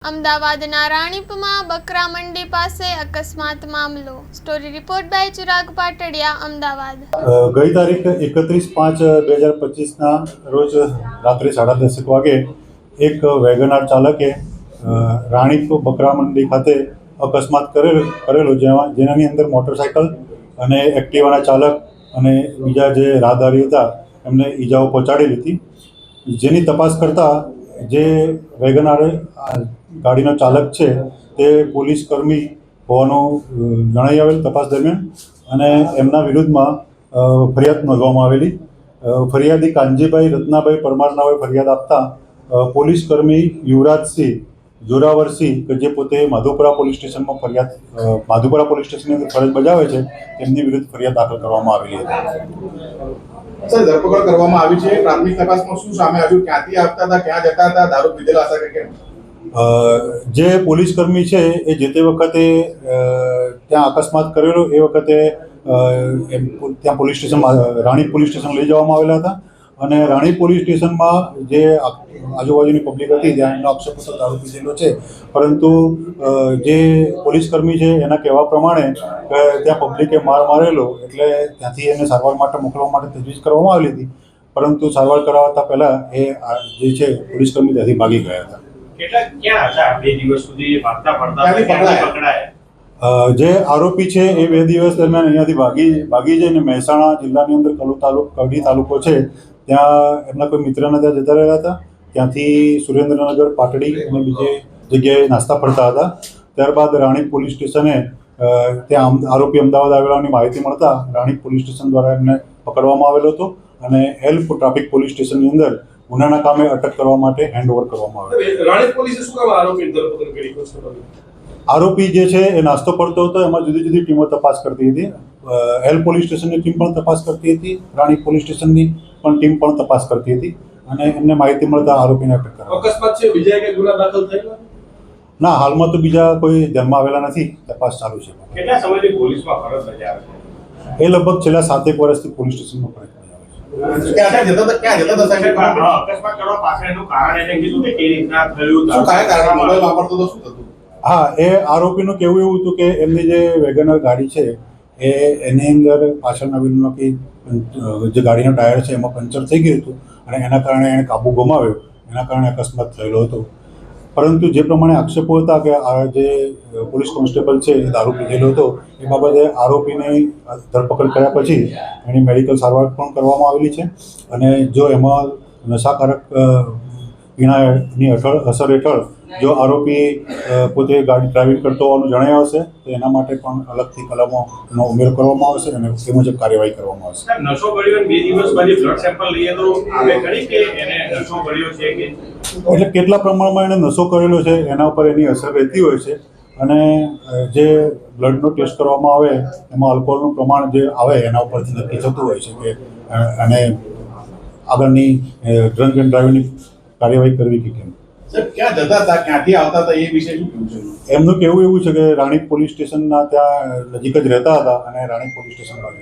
અમદાવાદના રાણીપમાં બકરા મંડી પાસે અકસ્માત મામલો. Story report by Chirag Patadiya, Ahmedabad. ગઈ તારીખ 31/5/2025ના રોજ રાત્રે 10:30 વાગે એક વેગનાર ચાલકે રાણીપ બકરા મંડી ખાતે અકસ્માત કરેલો જેનાની અંદર મોટરસાઇકલ અને એક્ટિવાના ચાલક અને બીજા જે રાહદારી હતા એમને ઈજાઓ પહોંચાડેલી હતી. જેની તપાસ કરતા જે વેગનાર ગાડીનો ચાલક છે તે પોલીસ કર્મી હોવાનું જણાઈ આવેલ તપાસ દરમિયાન, અને એમના વિરુદ્ધમાં ફરિયાદ નોંધવામાં આવેલી. ફરિયાદી કાનજીભાઈ રત્નાભાઈ પરમાર નાઓએ ફરિયાદ આપતા પોલીસ કર્મી યુવરાજસિંહ જોરાવરસિંહ કે જે પોતે માધુપુરા પોલીસ સ્ટેશનની અંદર ફરજ બજાવે છે તેમની વિરુદ્ધ ફરિયાદ દાખલ કરવામાં આવેલી હતી. સર, ધરપકડ કરવામાં આવી છે. પ્રાથમિક તપાસમાં શું સામે આવ્યું? ક્યાંથી આવતા હતા, ક્યાં જતા હતા, દારૂ પીધેલા હતા કે કેમ? જે પોલીસ કર્મી છે એ જે તે વખતે ત્યાં અકસ્માત કરેલો એ વખતે ત્યાં પોલીસ સ્ટેશનમાં રાણી પોલીસ સ્ટેશન લઈ જવામાં આવેલા હતા, અને રાણી પોલીસ સ્ટેશનમાં જે આજુબાજુની પબ્લિક હતી ત્યાં એમનો આક્ષેપ હતો દારૂ પીધેલો છે, પરંતુ જે પોલીસ કર્મી છે એના કહેવા પ્રમાણે ત્યાં પબ્લિકે માર મારેલો એટલે ત્યાંથી એને સારવાર માટે મોકલવા માટે તજવીજ કરવામાં આવેલી હતી, પરંતુ સારવાર કરાવતા પહેલાં એ જે છે પોલીસ કર્મી ત્યાંથી ભાગી ગયા હતા. જે આરોપી છે એ 2 દિવસ દરમિયાન અહીંયાથી ભાગી જઈને મહેસાણા જિલ્લાની અંદર કડી તાલુકો છે ત્યાં એમના કોઈ મિત્રના ત્યાં જતા રહ્યા હતા. ત્યાંથી સુરેન્દ્રનગર, પાટડી અને બીજે જગ્યાએ નાસ્તા ફરતા હતા. ત્યારબાદ રાણીપ પોલીસ સ્ટેશને ત્યાં આરોપી અમદાવાદ આવેલાની માહિતી મળતા રાણીપ પોલીસ સ્ટેશન દ્વારા એમને પકડવામાં આવેલો હતો અને ટ્રાફિક પોલીસ સ્ટેશનની અંદર ગુનાના કામે અટક કરવા માટે હેન્ડઓવર કરવામાં આવ્યો. રાણીપ પોલીસે શું કામ આરોપીની ધરપકડ કરી? આરોપી જે છે એ નાસ્તો પડતો હતો, એમાં જુદી જુદી ટીમો તપાસ કરતી હતી. પોલીસ સ્ટેશનની ટીમ પણ તપાસ કરતી હતી, રાણીપ પોલીસ સ્ટેશનની પણ ટીમ પણ તપાસ કરતી હતી, અને એમને માહિતી મળતા આરોપીને અટક કરવામાં. અકસ્માત છે, બીજા કે ગુના દાખલ થયેલા? ના, હાલમાં તો બીજા કોઈ ધ્યાનમાં આવેલા નથી. તપાસ ચાલુ છે. કેટલા સમયથી પોલીસમાં ફરજ બજાવે છે? એ લગભગ છેલ્લા 7 વર્ષથી પોલીસ સ્ટેશનમાં ફરજ બજાવે છે. ક્યાં જતા હતા? અકસ્માત કરવા પાછળનું કારણ એને કીધું કે કેવી રીતના થયું? શું કારણ? મોબાઈલ વાપરતો તો શું થતું? હા, એ આરોપીનું કહેવું એવું હતું કે એમની જે વેગનર ગાડી છે એની અંદર પાછળના વ્હીલનો કે જે ગાડીનો ટાયર છે એમાં પંચર થઈ ગયું હતું, અને એના કારણે એણે કાબુ ગુમાવ્યો. એના કારણે અકસ્માત થયેલો હતો. પરંતુ જે પ્રમાણે આક્ષેપો હતા કે આ જે પોલીસ કોન્સ્ટેબલ છે એ દારૂ પીધેલો હતો, એ બાબતે આરોપીની ધરપકડ કર્યા પછી એની મેડિકલ સારવાર પણ કરવામાં આવેલી છે, અને જો એમાં નશાકારક પીણાની અસર હેઠળ જો આરોપી પોતે ગાડી ડ્રાઇવિંગ કરતો હોવાનું જણાય આવશે તો એના માટે પણ અલગથી કલમોનો ઉમેરો કરવામાં આવશે અને તે મુજબ કાર્યવાહી કરવામાં આવશે. નશો કર્યો 2 દિવસ પછી બ્લડ સેમ્પલ લઈએ તો આવે ખરી કે એને નશો કર્યો છે કે? એટલે કેટલા પ્રમાણમાં એને નશો કરેલો છે એના ઉપર એની અસર રહેતી હોય છે, અને જે બ્લડનો ટેસ્ટ કરવામાં આવે એમાં આલ્કોહોલનું પ્રમાણ જે આવે એના ઉપરથી નક્કી થતું હોય છે કે અને આગળની ડ્રંક એન્ડ ડ્રાઇવિંગની કાર્યવાહી કરવી કે કેમ. સર, ક્યાં જતા હતા, ક્યાંથી આવતા હતા, એ વિશે શું કહ્યું છે? એમનું કહેવું એવું છે કે રાણીપ પોલીસ સ્ટેશનના ત્યાં નજીક જ રહેતા હતા અને રાણીપ પોલીસ સ્ટેશન બાજુ